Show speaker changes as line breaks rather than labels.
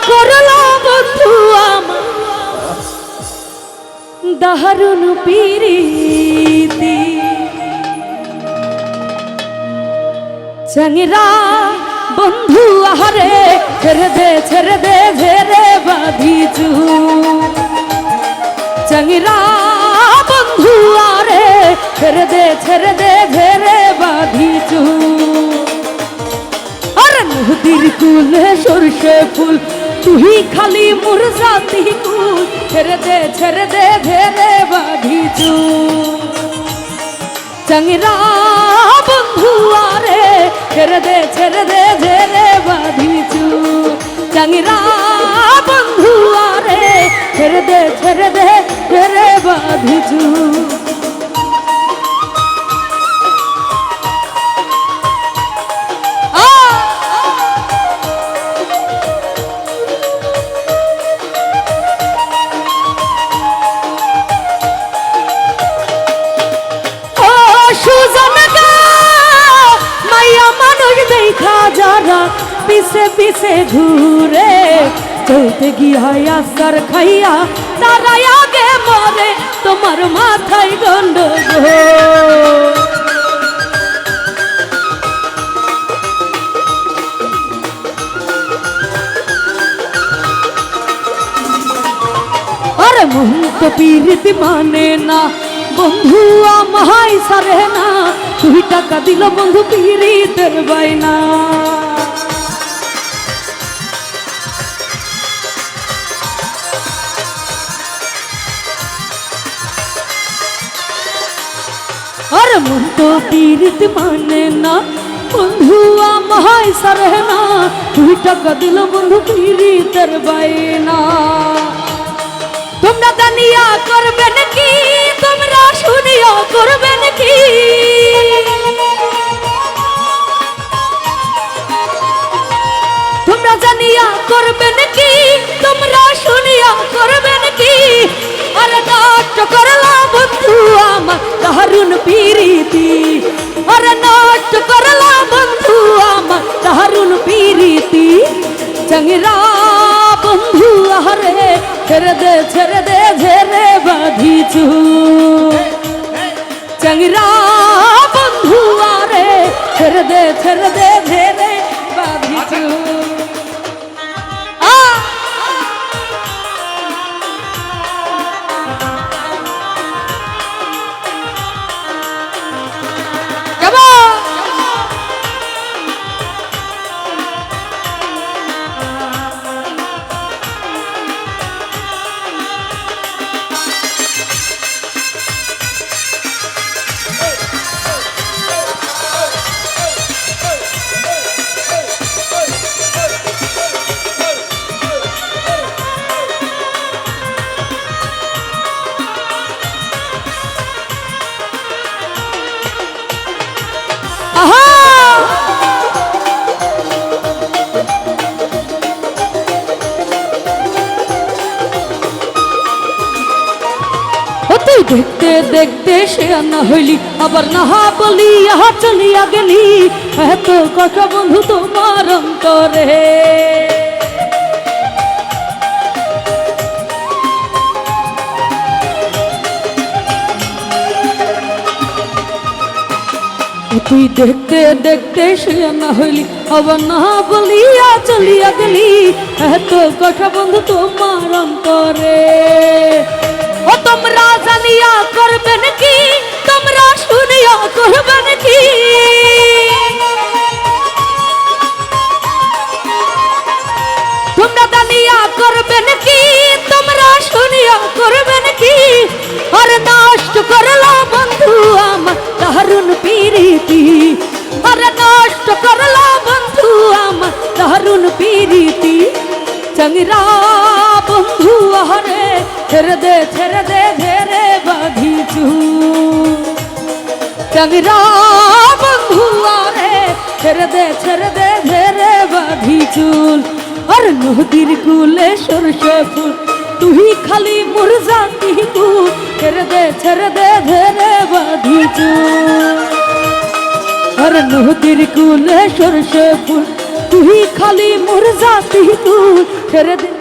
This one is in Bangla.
করলা বন্ধু আমার দারুণ প্রীতি চংরা বন্ধু আহারে ছেড়ে দে ঝেরে বাঁধিছু চংরা বন্ধু আরে ছেড়ে দে ঝেরে বাঁধিছু আরে নদীর কুলে সরষে ফুল তুই খালি মুরজাতি কুল ছেড়ে দে ঝেরে বাঁধিছু চংরা বন্ধু আরে ছেড়ে দে ঝেরে বাঁধিছু চংরা বন্ধু আরে ছেড়ে দে ঝেরে বাঁধিছু যারা পিছে পিছে ঘুরে চলতে গিয়া আসার খাইয়া তারা আগে মরে তোমার মাথায় গন্ডগোল আরে মন তো পীড়িতি মানে না বন্ধু আমায় সারে না 2 টাকা দিল বন্ধু পীড়িতের বাইনা আর মন তো পীড়িত মানে না বন্ধু আমায় সারে না 2 টাকা দিল বন্ধু পীড়িতের বাইনা তোমরা জানিয়া করবেন কি তোমরা শুনিয়া করবেন কি তোমরা জানিয়া করবেন কি তোমরা শুনিয়া করবেন কি আরে নষ্ট করলা বন্ধু আমার দারুণ প্রীতি আরে নষ্ট করলা বন্ধু আমার দারুণ প্রীতি চংরা বন্ধু আরে ছেড়ে দে ঝেরে বাঁধিছু চংরা বন্ধু আরে ছেড়ে দে ঝেরে বাঁধিছু দেখতে দেখতে সে না হইলি আবার না বলি আহা চলিয়া গেলি এত কথা বন্ধু তোমার অন্তরে তুই দেখতে দেখতে সে না হইলি আবার না বলিয়া চলিয়া গেলি এত কথা বন্ধু তোমার অন্তরে ও তোমরা জানিয়া করবেন কি তোমরা শুনিয়া করবেন কি তোমরা জানিয়া করবেন কি তোমরা শুনিয়া করবেন কি আর নষ্ট করলা বন্ধু আমার দারুণ প্রীতি আর নষ্ট করলা বন্ধু আমার দারুণ প্রীতি চংরা বন্ধু আরে ছেড়ে দে ঝেরে বাঁধিছু চংরা বন্ধু আরে ছেড়ে দে ঝেরে বাঁধিছু আর নদীর কুলে সরষে ফুল তুই খালি মুরজাতি কুল ছেড়ে দে ঝেরে বাঁধিছু আর নদীর কুলে সরষে ফুল তুই খালি মোর জাতি তুই ছেড়ে দে